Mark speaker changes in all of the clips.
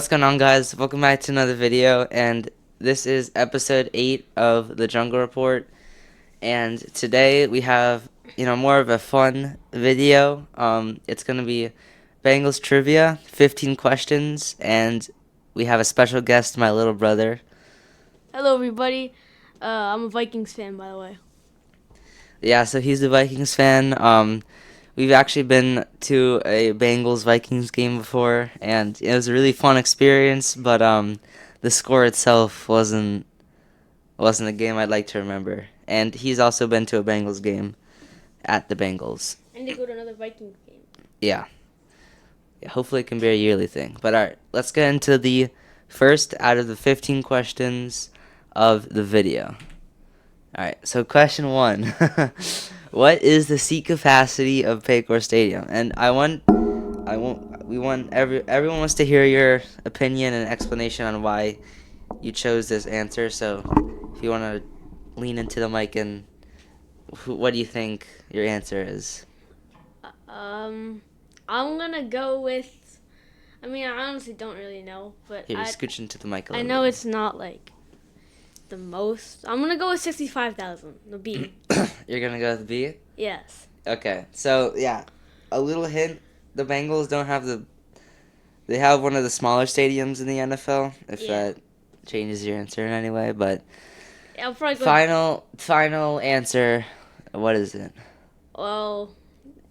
Speaker 1: What's going on, guys? Welcome back to another video, and this is episode 8 of the Jungle Report. And today we have, more of a fun video. It's gonna be Bengals Trivia, 15 questions, and we have a special guest, my little brother.
Speaker 2: Hello, everybody. I'm a Vikings fan, by the way.
Speaker 1: Yeah, so he's a Vikings fan. We've actually been to a Bengals Vikings game before, and it was a really fun experience. But the score itself wasn't a game I'd like to remember. And he's also been to a Bengals game at the Bengals.
Speaker 2: And to go to another Vikings game.
Speaker 1: Yeah. Hopefully it can be a yearly thing. But all right, let's get into the first out of the 15 questions of the video. All right, so question 1. What is the seat capacity of Paycor Stadium? And everyone wants to hear your opinion and explanation on why you chose this answer. So if you want to lean into the mic and what do you think your answer is?
Speaker 2: I'm gonna go with. I honestly don't really know, but
Speaker 1: Here, scooch into the mic a
Speaker 2: I
Speaker 1: little
Speaker 2: know
Speaker 1: bit.
Speaker 2: it's not like the most. I'm gonna go with 65,000. The B.
Speaker 1: You're gonna go with B?
Speaker 2: Yes.
Speaker 1: Okay, so yeah, a little hint: the Bengals don't have They have one of the smaller stadiums in the NFL. If that changes your answer in any way, but
Speaker 2: I'll probably go.
Speaker 1: final answer. What is it?
Speaker 2: Well,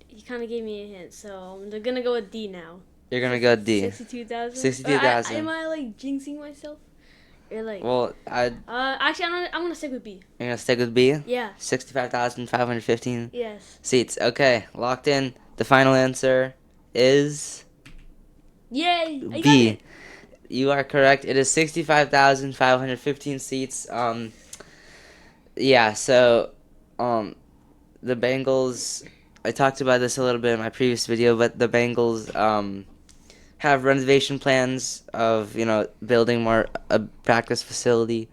Speaker 2: you kind of gave me a hint, so I'm gonna go with D now.
Speaker 1: You're gonna go D.
Speaker 2: 62,000.
Speaker 1: 62,000.
Speaker 2: Am I like jinxing myself? Or like?
Speaker 1: Well,
Speaker 2: Actually, I'm gonna stick with B.
Speaker 1: You're gonna stick with B.
Speaker 2: Yeah.
Speaker 1: 65,515
Speaker 2: Yes.
Speaker 1: seats. Okay, locked in. The final answer is
Speaker 2: Yay! I got
Speaker 1: B.
Speaker 2: it.
Speaker 1: You are correct. It is 65,515 seats. Yeah. So, the Bengals. I talked about this a little bit in my previous video, but the Bengals have renovation plans of building more a practice facility,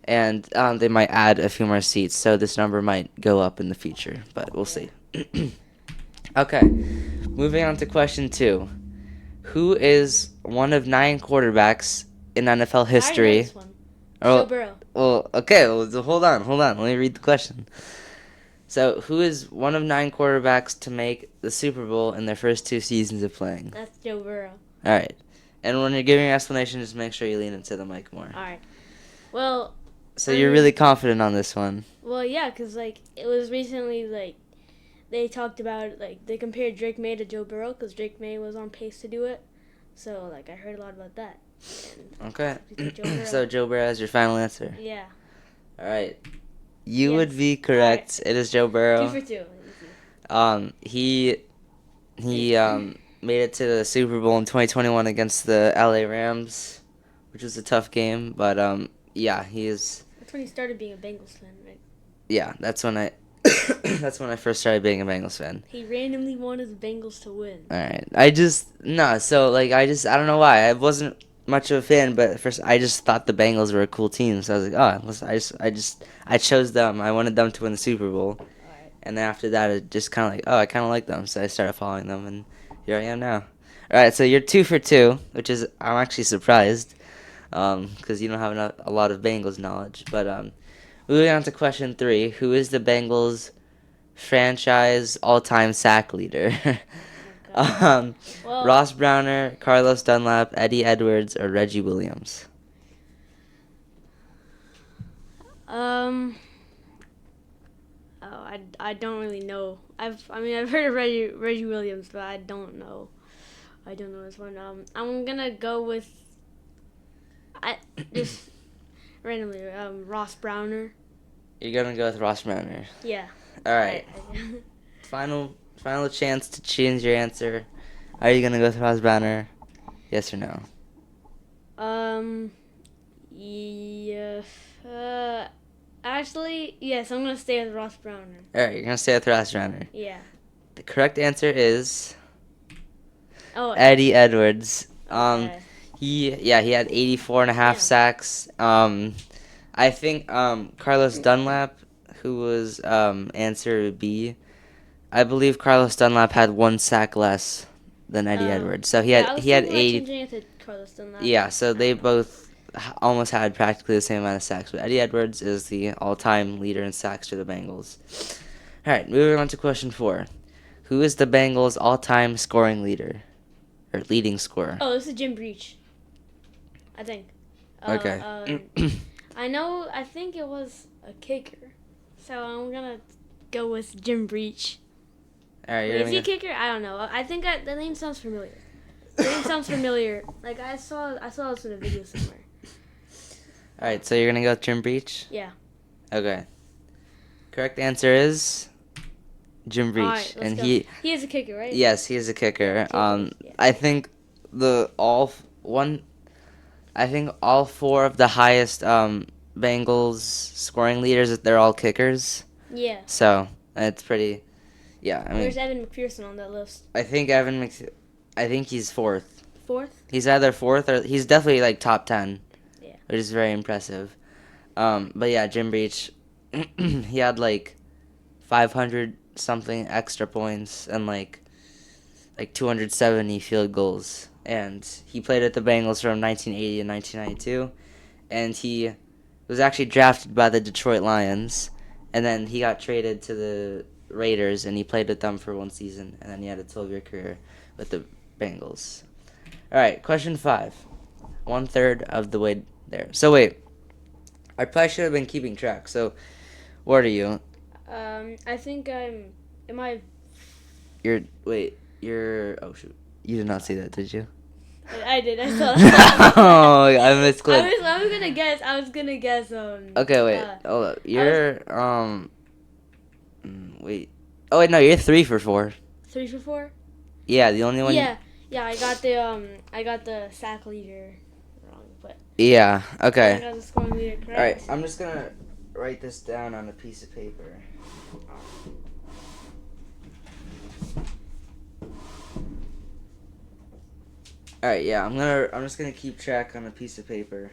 Speaker 1: and they might add a few more seats, so this number might go up in the future, but we'll see. Okay, moving on to question 2. Who is one of 9 quarterbacks in NFL history?
Speaker 2: I know this one. Joe Burrow.
Speaker 1: Well, okay, hold on. Let me read the question. So, who is one of 9 quarterbacks to make the Super Bowl in their first 2 seasons of playing?
Speaker 2: That's Joe Burrow.
Speaker 1: All right. And when you're giving your explanation, just make sure you lean into the mic more.
Speaker 2: All right. Well.
Speaker 1: So you're really confident on this one.
Speaker 2: Well, yeah, because it was recently they talked about they compared Drake May to Joe Burrow because Drake May was on pace to do it. So I heard a lot about that. And
Speaker 1: okay.
Speaker 2: Joe
Speaker 1: So Joe Burrow is your final answer.
Speaker 2: Yeah.
Speaker 1: All right. You would be correct. Right. It is Joe Burrow.
Speaker 2: 2 for 2.
Speaker 1: He made it to the Super Bowl in 2021 against the LA Rams, which was a tough game. But yeah, he is.
Speaker 2: That's when he started being a Bengals fan, right?
Speaker 1: Yeah, that's when I first started being a Bengals fan.
Speaker 2: He randomly wanted the Bengals to win.
Speaker 1: All right, I don't know why. I wasn't much of a fan, but at first I just thought the Bengals were a cool team, so I was like, I chose them. I wanted them to win the Super Bowl.
Speaker 2: Right.
Speaker 1: And then after that, it just kind of I kind of like them, so I started following them, and here I am now. All right, so you're 2 for 2, which is I'm actually surprised, because you don't have a lot of Bengals knowledge. But moving on to question 3, who is the Bengals franchise all-time sack leader? Ross Browner, Carlos Dunlap, Eddie Edwards, or Reggie Williams?
Speaker 2: I don't really know. I've heard of Reggie Williams, but I don't know. I don't know this one. I'm gonna go with just randomly Ross Browner.
Speaker 1: You're gonna go with Ross Browner.
Speaker 2: Yeah.
Speaker 1: All right. Final chance to change your answer. Are you gonna go with Ross Browner? Yes or no?
Speaker 2: Yeah. Actually, yes. I'm gonna stay with Ross Browner.
Speaker 1: All right, you're gonna stay with Ross Browner.
Speaker 2: Yeah.
Speaker 1: The correct answer is
Speaker 2: Eddie
Speaker 1: Edwards.
Speaker 2: Okay.
Speaker 1: He had 84 and a half sacks. I think Carlos Dunlap, who was answer B, I believe Carlos Dunlap had 1 sack less than Eddie Edwards. So he had 80.
Speaker 2: farthest than that.
Speaker 1: Yeah, so they both almost had practically the same amount of sacks. But Eddie Edwards is the all-time leader in sacks for the Bengals. All right, moving on to question 4. Who is the Bengals' all-time scoring leader? Or leading scorer?
Speaker 2: Oh, this is Jim Breach, I think.
Speaker 1: Okay.
Speaker 2: I think it was a kicker. So I'm going to go with Jim Breach.
Speaker 1: All right,
Speaker 2: Wait, is he a kicker? I don't know. I think the name sounds familiar. The name sounds familiar. Like I saw this in a video somewhere.
Speaker 1: All right, so you're going to go with Jim Breach?
Speaker 2: Yeah.
Speaker 1: Okay. Correct answer is Jim Breach.
Speaker 2: All right, let's
Speaker 1: and
Speaker 2: go.
Speaker 1: he
Speaker 2: is a kicker, right?
Speaker 1: Yes, he is a kicker.
Speaker 2: Yeah.
Speaker 1: I think I think all 4 of the highest Bengals scoring leaders, they're all kickers.
Speaker 2: Yeah.
Speaker 1: So it's pretty. Yeah, I mean.
Speaker 2: Where's Evan McPherson on that list?
Speaker 1: I think I think he's 4th.
Speaker 2: 4th?
Speaker 1: He's either 4th or he's definitely like top 10.
Speaker 2: Yeah.
Speaker 1: Which is very impressive. But yeah, Jim Breach, he had like 500 something extra points and like 270 field goals. And he played at the Bengals from 1980 to 1992. And he was actually drafted by the Detroit Lions. And then he got traded to the Raiders, and he played with them for 1 season. And then he had a 12-year career with the Bengals. All right, question 5. 1/3 of the way there. So wait, I probably should have been keeping track. So, what are you?
Speaker 2: I think I'm. Am I?
Speaker 1: You're. Oh shoot, you did not see that, did you?
Speaker 2: I did. I saw that.
Speaker 1: Oh, I misclicked.
Speaker 2: I was gonna guess.
Speaker 1: Okay, wait. Hold up. You're Wait. Oh wait, no, you're 3 for 4.
Speaker 2: 3 for 4.
Speaker 1: Yeah, the only one.
Speaker 2: Yeah. I got the sack leader wrong, but.
Speaker 1: Yeah. Okay.
Speaker 2: I got the scoring leader correct.
Speaker 1: All right. I'm just gonna write this down on a piece of paper. All right. Yeah. I'm just gonna keep track on a piece of paper.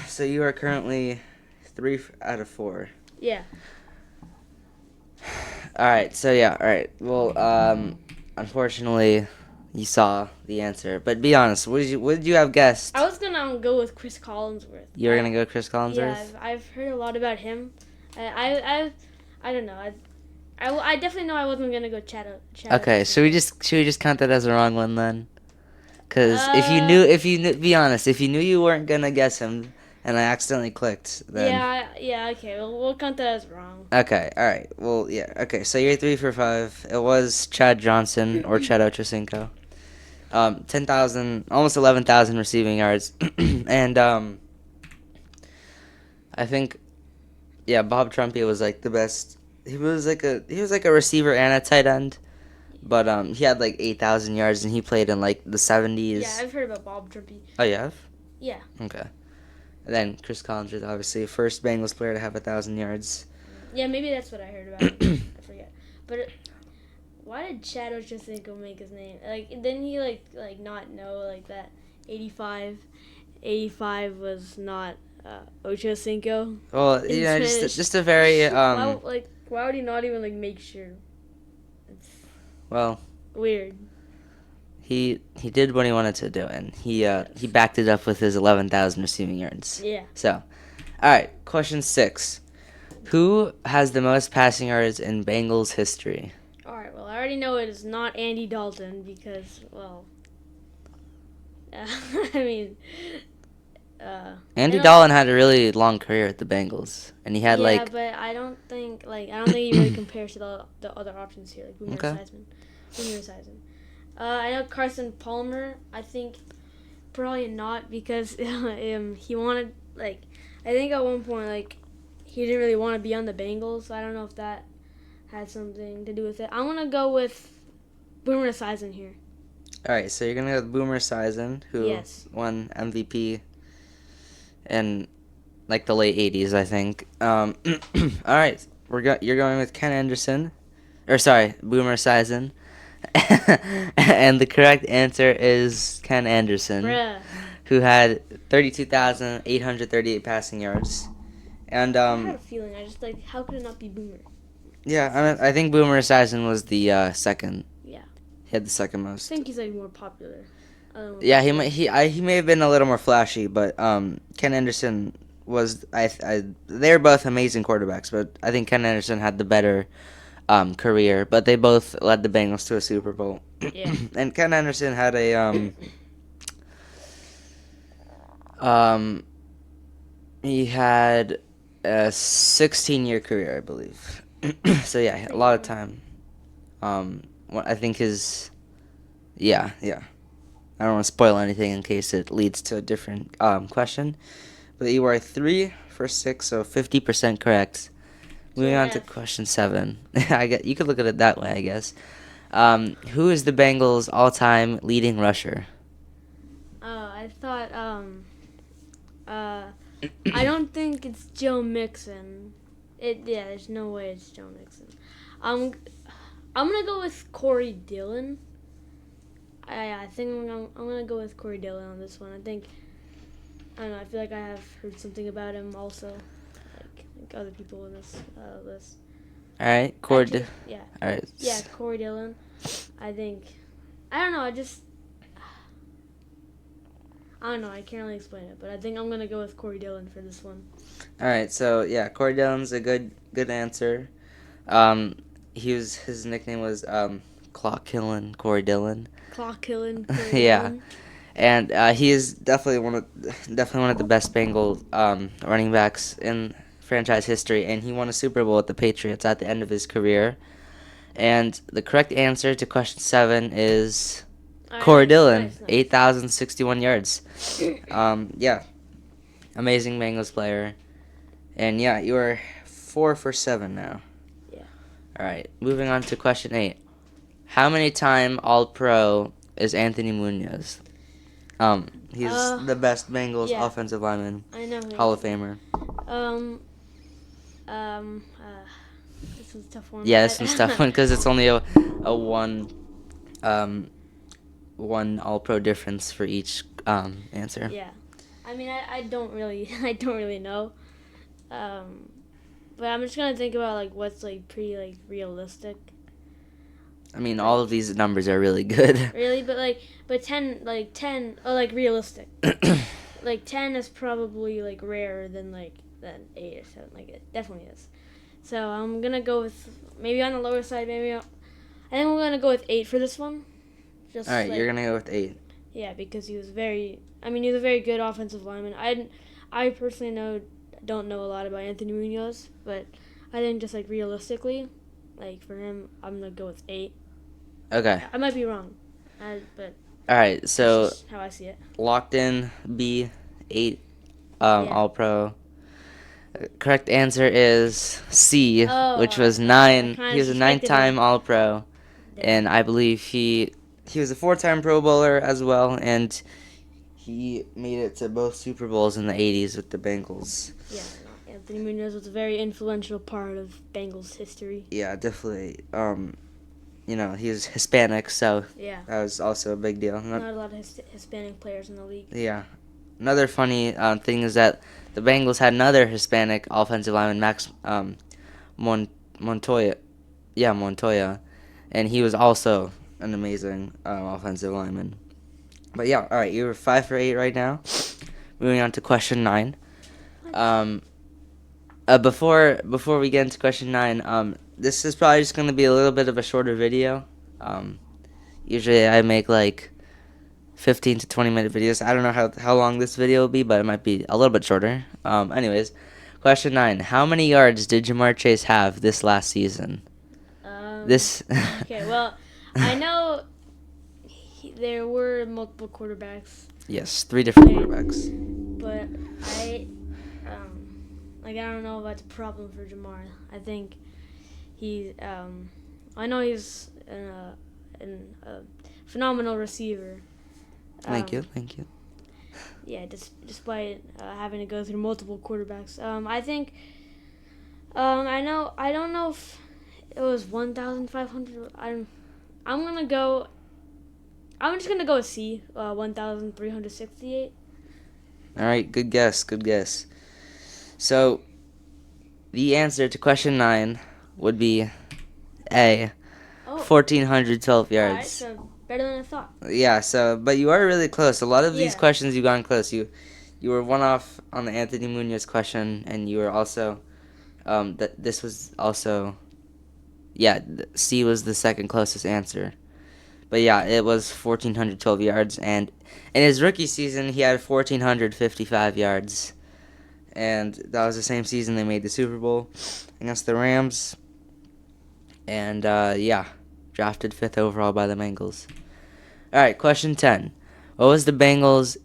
Speaker 1: So you are currently 3 out of 4.
Speaker 2: Yeah.
Speaker 1: All right. So yeah. All right. Well, unfortunately, you saw the answer. But be honest. What did you have guessed?
Speaker 2: I was gonna go with Chris Collinsworth.
Speaker 1: You were gonna go Chris Collinsworth?
Speaker 2: Yeah, I've heard a lot about him. I don't know. I definitely know I wasn't gonna go Chad.
Speaker 1: Okay, should we just count that as a wrong one then? Because if you knew, be honest, if you knew you weren't gonna guess him, and I accidentally clicked, then
Speaker 2: yeah, okay, we'll count that as wrong.
Speaker 1: Okay, all right, well, yeah, okay, so you're 3 for 5. It was Chad Johnson or Chad Ochocinco. 10,000, almost 11,000 receiving yards, and I think, yeah, Bob Trumpy was like the best. He was like a receiver and a tight end, but he had like 8,000 yards and he played in like the 70s.
Speaker 2: Yeah, I've heard about Bob Trumpy.
Speaker 1: Oh, you have?
Speaker 2: Yeah.
Speaker 1: Okay. And then Chris Collinsworth, obviously, first Bengals player to have 1,000 yards.
Speaker 2: Yeah, maybe that's what I heard about him. I forget. But why did Chad Ochocinco make his name? Like, didn't he like not know like that 85 was not Ochocinco?
Speaker 1: Well, yeah, just a very
Speaker 2: Why would he not even like make sure? It's
Speaker 1: well,
Speaker 2: weird.
Speaker 1: He did what he wanted to do, and he backed it up with his 11,000 receiving yards.
Speaker 2: Yeah.
Speaker 1: So, all right, question 6. Who has the most passing yards in Bengals history?
Speaker 2: All right. Well, I already know it is not Andy Dalton because, well, I mean,
Speaker 1: Andy Dalton had a really long career at the Bengals, and he had
Speaker 2: yeah, but I don't think he really compares to the other options here, like Boomer Esiason. I know Carson Palmer. I think probably not because he wanted I think at one point he didn't really want to be on the Bengals. So I don't know if that had something to do with it. I'm gonna go with Boomer Esiason here.
Speaker 1: All right, so you're gonna go with Boomer Esiason, who won MVP in like the late 80s, I think. All right, you're going with Ken Anderson, Boomer Esiason, and the correct answer is Ken Anderson, who had 32,838 passing yards. And
Speaker 2: I had a feeling. I just how could it not be Boomer?
Speaker 1: Yeah, I think Boomer Esiason was the second.
Speaker 2: Yeah.
Speaker 1: He had the second
Speaker 2: I
Speaker 1: most.
Speaker 2: think he's like more popular.
Speaker 1: Yeah, he may have been a little more flashy, but Ken Anderson was they're both amazing quarterbacks, but I think Ken Anderson had the better career. But they both led the Bengals to a Super Bowl.
Speaker 2: Yeah.
Speaker 1: And Ken Anderson had a um he had a 16-year career, I believe. So yeah, a
Speaker 2: Pretty
Speaker 1: lot of
Speaker 2: long.
Speaker 1: time. What I think his yeah. I don't want to spoil anything in case it leads to a different question. But you were 3 for 6, so 50% correct. Moving
Speaker 2: So
Speaker 1: on to
Speaker 2: F.
Speaker 1: question 7. I get you could look at it that way, I guess. Who is the Bengals' all-time leading rusher?
Speaker 2: I thought uh I don't think it's Joe Mixon. There's no way it's Joe Mixon. I'm I'm gonna go with Corey Dillon. I think I'm gonna go with Corey Dillon on this one. I don't know. I feel like I have heard something about him also, like other people in this list.
Speaker 1: All right,
Speaker 2: Actually, yeah,
Speaker 1: All right.
Speaker 2: yeah, Corey Dillon. I think I don't know. I don't know. I can't really explain it, but I think I'm gonna go with Corey Dillon for this one.
Speaker 1: All right, so yeah, Corey Dillon's a good answer. Um, his nickname was Clock Killing Corey Dillon.
Speaker 2: Clock killing Corey
Speaker 1: Yeah.
Speaker 2: Dillon.
Speaker 1: And he is definitely one of the best Bengal running backs in franchise history, and he won a Super Bowl with the Patriots at the end of his career. And the correct answer to question 7 is
Speaker 2: All right,
Speaker 1: Corey Dillon,
Speaker 2: nice.
Speaker 1: 8,061 yards. Yeah, amazing Bengals player. And yeah, you are 4 for 7 now.
Speaker 2: Yeah.
Speaker 1: All right, moving on to question 8. How many time All-Pro is Anthony Munoz? He's the best Bengals
Speaker 2: Yeah.
Speaker 1: offensive lineman,
Speaker 2: I know.
Speaker 1: Hall of Famer.
Speaker 2: Um. This is a tough one.
Speaker 1: Yeah, this one's a tough one because it's only a one All-Pro difference for each answer.
Speaker 2: Yeah. I mean, I don't really I don't really know. But I'm just gonna think about like what's like pretty like realistic.
Speaker 1: I mean, all of these numbers are really good.
Speaker 2: Really, but 10 oh like realistic. Like 10 is probably like rarer than 8 or 7. Like it definitely is. So I'm gonna go with maybe on the lower side. I think we're gonna go with 8 for this one.
Speaker 1: All right, you're gonna go with 8.
Speaker 2: Yeah, because he was he was a very good offensive lineman. I personally don't know a lot about Anthony Munoz, but I think just like realistically, like for him, I'm gonna go with 8.
Speaker 1: Okay.
Speaker 2: I might be wrong, but
Speaker 1: All right, so
Speaker 2: that's just how I see it.
Speaker 1: locked in B, 8
Speaker 2: Yeah.
Speaker 1: All-Pro. Correct answer is C,
Speaker 2: Oh,
Speaker 1: which was
Speaker 2: I
Speaker 1: 9.
Speaker 2: kinda
Speaker 1: He was a
Speaker 2: suspected
Speaker 1: 9-time
Speaker 2: it.
Speaker 1: All-Pro,
Speaker 2: Yeah.
Speaker 1: and I believe he was a 4-time Pro Bowler as well, and he made it to both Super Bowls in the 80s with the Bengals.
Speaker 2: Yeah, Anthony Munoz was a very influential part of Bengals history.
Speaker 1: Yeah, definitely. He was Hispanic, so
Speaker 2: Yeah.
Speaker 1: that was also a big deal.
Speaker 2: Not a lot of Hispanic players in the league.
Speaker 1: Yeah. Another funny thing is that the Bengals had another Hispanic offensive lineman, Max Montoya. Yeah, Montoya. And he was also an amazing offensive lineman. But yeah, all right, you're 5 for 8 right now. Moving on to question 9. Before we get into question 9, this is probably just going to be a little bit of a shorter video. Usually I make like 15 to 20-minute videos. I don't know how long this video will be, but it might be a little bit shorter. Anyways, question 9. How many yards did Jamar Chase have this last season?
Speaker 2: Okay, well, I know there were multiple quarterbacks.
Speaker 1: Yes, 3 different quarterbacks.
Speaker 2: But I don't know if that's a problem for Jamar. I think I know he's a phenomenal receiver.
Speaker 1: Thank you.
Speaker 2: Yeah, despite having to go through multiple quarterbacks. I think I don't know if it was 1,500. I'm just gonna go with C. 1,368.
Speaker 1: All right, good guess. So, the answer to question 9 would be A, 1,412
Speaker 2: All right,
Speaker 1: yards.
Speaker 2: so better than I thought.
Speaker 1: Yeah, so but you are really close. A lot of these
Speaker 2: Yeah.
Speaker 1: questions you got close. You were one off on the Anthony Munoz question, and you were also this was also C was the second closest answer. But yeah, it was 1,412 yards, and in his rookie season he had 1,455 yards, and that was the same season they made the Super Bowl against the Rams, and drafted 5th overall by the Bengals. All right, question 10. What was the Bengals'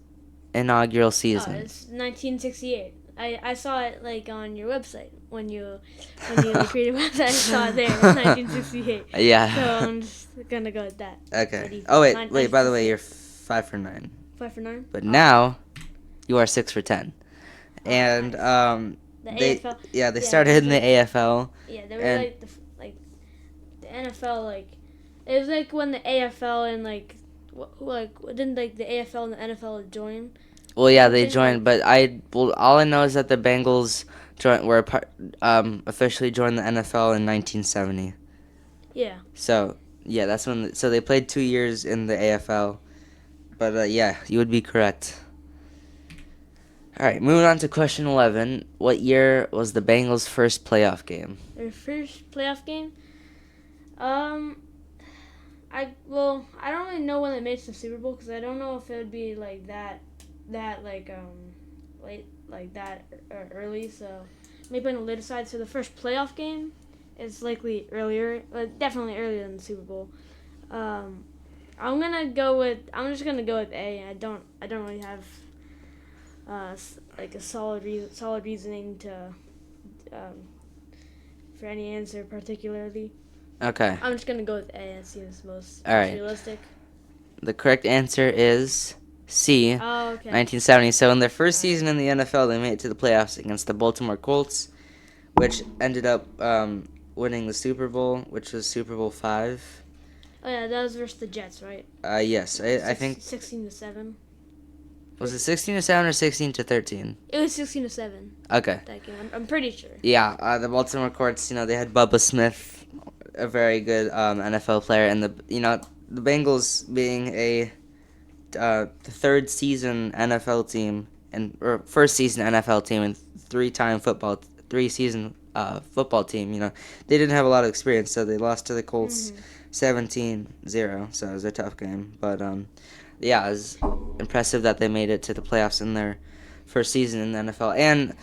Speaker 1: inaugural
Speaker 2: Oh,
Speaker 1: season?
Speaker 2: it's 1968. I saw it like on your website when you like created a website. I saw it there. It's 1968.
Speaker 1: Yeah.
Speaker 2: So I'm just gonna go with that. By
Speaker 1: Okay. Oh
Speaker 2: default.
Speaker 1: wait. By the way,
Speaker 2: 1968.
Speaker 1: you're 5 for 9.
Speaker 2: 5 for 9.
Speaker 1: But
Speaker 2: All right.
Speaker 1: now you are 6 for 10.
Speaker 2: Oh,
Speaker 1: And
Speaker 2: nice. The
Speaker 1: they
Speaker 2: AFL.
Speaker 1: they
Speaker 2: Yeah,
Speaker 1: started in the AFL,
Speaker 2: yeah, they were
Speaker 1: and
Speaker 2: like the NFL. Like it was like when the AFL and didn't like the AFL and the NFL join
Speaker 1: well,
Speaker 2: or
Speaker 1: yeah, they
Speaker 2: something?
Speaker 1: joined. But all I know is that the Bengals officially joined the NFL in 1970.
Speaker 2: Yeah.
Speaker 1: So yeah, that's when. So they played 2 years in the AFL. But yeah, you would be correct. All right, moving on to question 11. What year was the Bengals' first playoff game?
Speaker 2: Their first playoff game. Um, I don't really know when they made it to the Super Bowl because I don't know if it would be like that late like that early. So maybe on the later side. So the first playoff game is likely earlier, definitely earlier than the Super Bowl. Um, I'm just gonna go with A. I don't really have like a solid reasoning to um, for any answer particularly.
Speaker 1: Okay.
Speaker 2: I'm just gonna go with A. It seems most
Speaker 1: All right.
Speaker 2: realistic.
Speaker 1: The correct answer is C,
Speaker 2: Oh, okay.
Speaker 1: 1970. So in their first
Speaker 2: All right.
Speaker 1: season in the NFL, they made it to the playoffs against the Baltimore Colts, which ended up winning the Super Bowl, which was Super Bowl 5.
Speaker 2: Oh yeah, that was versus the Jets, right?
Speaker 1: Yes, I think
Speaker 2: 16-7.
Speaker 1: was it 16-7 or 16-13?
Speaker 2: It was 16-7.
Speaker 1: Okay.
Speaker 2: That game. I'm pretty sure.
Speaker 1: Yeah, the Baltimore Colts, they had Bubba Smith, a very good NFL player, and the Bengals being the third season NFL team or first season NFL team and three season football team. They didn't have a lot of experience, so they lost to the Colts 17-0. So it was a tough game, but yeah, it was impressive that they made it to the playoffs in their first season in the NFL. And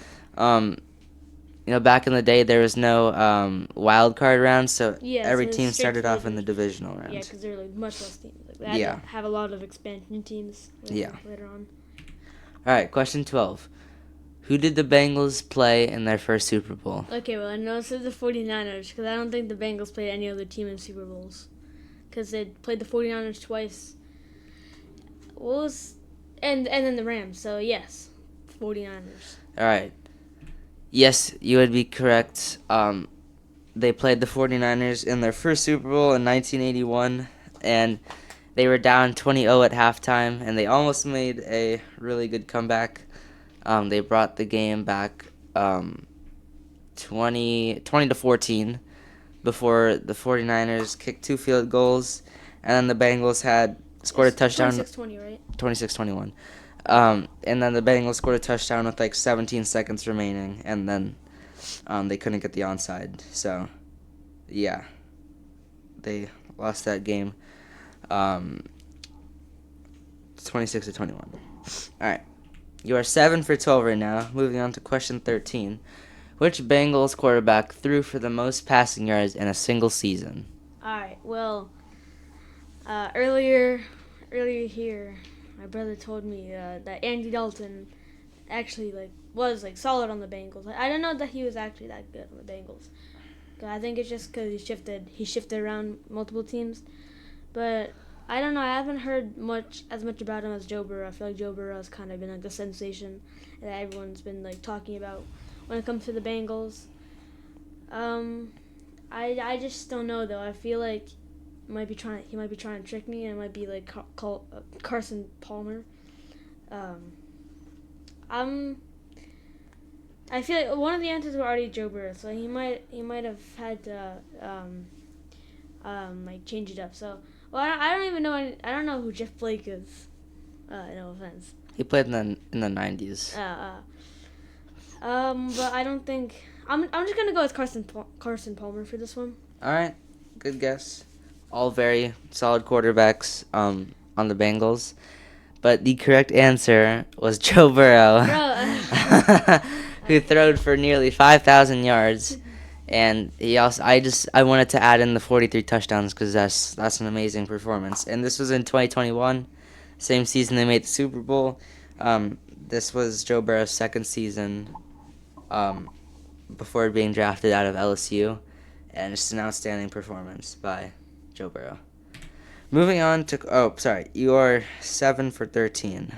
Speaker 1: back in the day, there was no wild card round, so
Speaker 2: Yeah, so
Speaker 1: every
Speaker 2: it's
Speaker 1: team
Speaker 2: straight
Speaker 1: started
Speaker 2: to the
Speaker 1: off in the divisional round.
Speaker 2: Yeah, because they're like much less teams. Like, they had
Speaker 1: Yeah.
Speaker 2: to have a lot of expansion teams. Later on.
Speaker 1: All right, question 12. Who did the Bengals play in their first Super Bowl?
Speaker 2: Okay, well I know it says the 49ers because I don't think the Bengals played any other team in Super Bowls because they played the 49ers twice. And then the Rams. So yes, 49ers.
Speaker 1: All right. Yes, you would be correct. They played the 49ers in their first Super Bowl in 1981, and they were down 20-0 at halftime, and they almost made a really good comeback. They brought the game back 20-14 before the 49ers kicked 2 field goals, and then the Bengals had scored a touchdown.
Speaker 2: 26-20, right?
Speaker 1: 26-21. And then the Bengals scored a touchdown with like 17 seconds remaining, and then they couldn't get the onside. So, yeah, they lost that game 26-21. All right. You are 7 for 12 right now. Moving on to question 13. Which Bengals quarterback threw for the most passing yards in a single season?
Speaker 2: All right. Well, earlier here, my brother told me that Andy Dalton actually was solid on the Bengals. I don't know that he was actually that good on the Bengals. I think it's just because he shifted around multiple teams. But I don't know. I haven't heard as much about him as Joe Burrow. I feel like Joe Burrow has kind of been the sensation that everyone's been talking about when it comes to the Bengals. I just don't know though. I feel like he might be trying to trick me, and it might be Carson Palmer. I feel like one of the answers were already Joe Burrow, so he might have had to like change it up. So, well, I don't even know. I don't know who Jeff Blake is. No offense.
Speaker 1: He played in the 90s.
Speaker 2: But I don't think I'm just gonna go with Carson Palmer for this one.
Speaker 1: All right, good guess. All very solid quarterbacks on the Bengals. But the correct answer was Joe Burrow, who throwed for nearly 5,000 yards. And he also, I wanted to add in the 43 touchdowns because that's an amazing performance. And this was in 2021, same season they made the Super Bowl. This was Joe Burrow's second season before being drafted out of LSU, and it's an outstanding performance by Joe Burrow. Moving on to you are 7 for 13.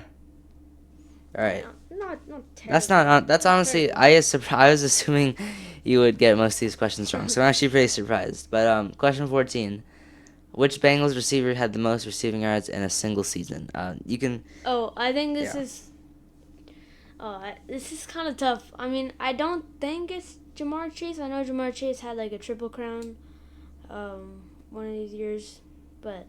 Speaker 1: All right.
Speaker 2: Not terrible.
Speaker 1: That's honestly I was assuming you would get most of these questions wrong, so I'm actually pretty surprised. But question 14. Which Bengals receiver had the most receiving yards in a single season? You can.
Speaker 2: Oh, I think this is. This is kind of tough. I mean, I don't think it's Jamar Chase. I know Jamar Chase had like a triple crown, one of these years, but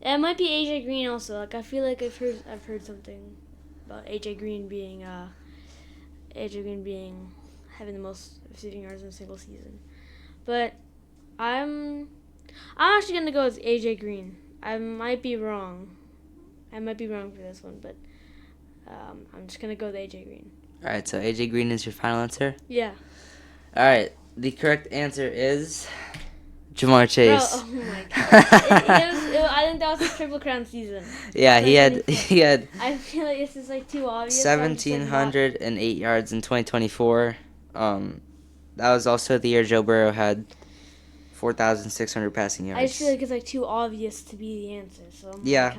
Speaker 2: it might be AJ Green also. Like I feel like I've heard something about AJ Green being having the most receiving yards in a single season, but I'm actually gonna go with AJ Green. I might be wrong. For this one, but I'm just gonna go with AJ Green.
Speaker 1: All right, so AJ Green is your final answer.
Speaker 2: Yeah.
Speaker 1: All right, the correct answer is Jamar Chase.
Speaker 2: Bro, oh my god! I think that was his triple crown season.
Speaker 1: Yeah, he had.
Speaker 2: I feel like this is like too obvious.
Speaker 1: 1,708 yards in 2024. That was also the year Joe Burrow had 4,600 passing yards.
Speaker 2: I just feel like it's like too obvious to be the answer. So
Speaker 1: yeah,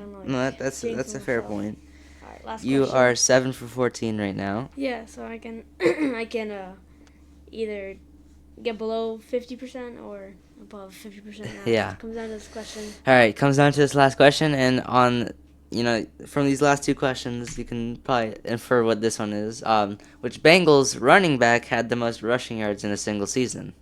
Speaker 1: that's a fair point.
Speaker 2: All right, last
Speaker 1: you
Speaker 2: question.
Speaker 1: are 7 for 14 right now.
Speaker 2: Yeah, so I can either get below 50% or above 50%.
Speaker 1: Yeah.
Speaker 2: It comes down to this question.
Speaker 1: All right, comes down to this last question, and from these last two questions, you can probably infer what this one is. Which Bengals running back had the most rushing yards in a single season?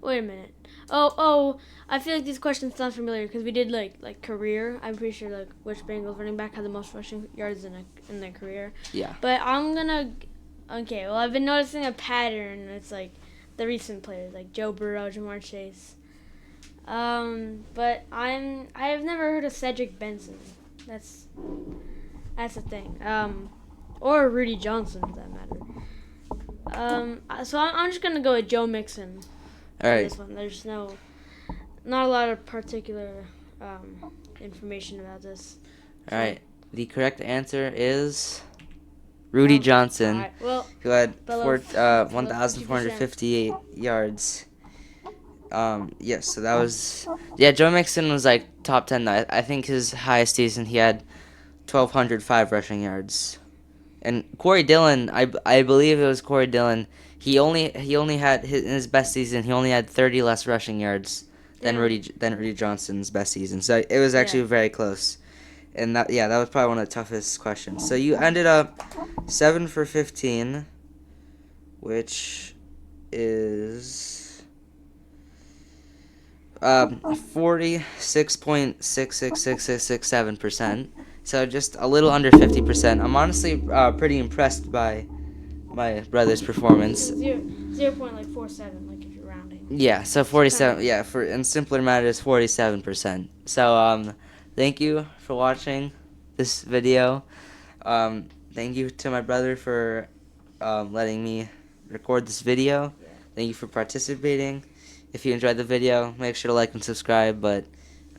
Speaker 2: Wait a minute. Oh, I feel like these questions sound familiar because we did like career. I'm pretty sure like which Bengals running back had the most rushing yards in their career.
Speaker 1: Yeah.
Speaker 2: But I'm gonna. Okay, well I've been noticing a pattern. It's like the recent players like Joe Burrow, Jamar Chase. But I've never heard of Cedric Benson. That's the thing. Or Rudy Johnson for that matter. So I'm just gonna go with Joe Mixon.
Speaker 1: All right.
Speaker 2: This one. There's not a lot of particular information about this.
Speaker 1: All right. The correct answer is Rudy Johnson,
Speaker 2: right. Well,
Speaker 1: who had 1,458 yards. Yes, so that was Joe Mixon was like top 10. I think his highest season he had 1,205 rushing yards. And Corey Dillon, I believe it was Corey Dillon. He only had in his best season. He only had 30 less rushing yards than Rudy Johnson's best season. So it was actually very close. And that was probably one of the toughest questions. So you ended up 7 for 15, which is 46.666667%. So just a little under 50%. I'm honestly pretty impressed by my brother's performance.
Speaker 2: 0.47, like if you're rounding.
Speaker 1: Yeah, so 47. Yeah, for in simpler matters, 47%. So thank you for watching this video. Thank you to my brother for letting me record this video.
Speaker 2: Yeah.
Speaker 1: Thank you for participating. If you enjoyed the video, make sure to like and subscribe. But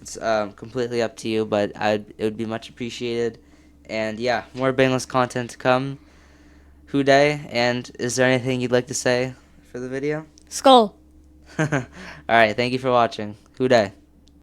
Speaker 1: it's completely up to you. But it would be much appreciated. And yeah, more Bengals content to come. Who Dey? And is there anything you'd like to say for the video?
Speaker 2: Skull.
Speaker 1: All right. Thank you for watching. Who Dey?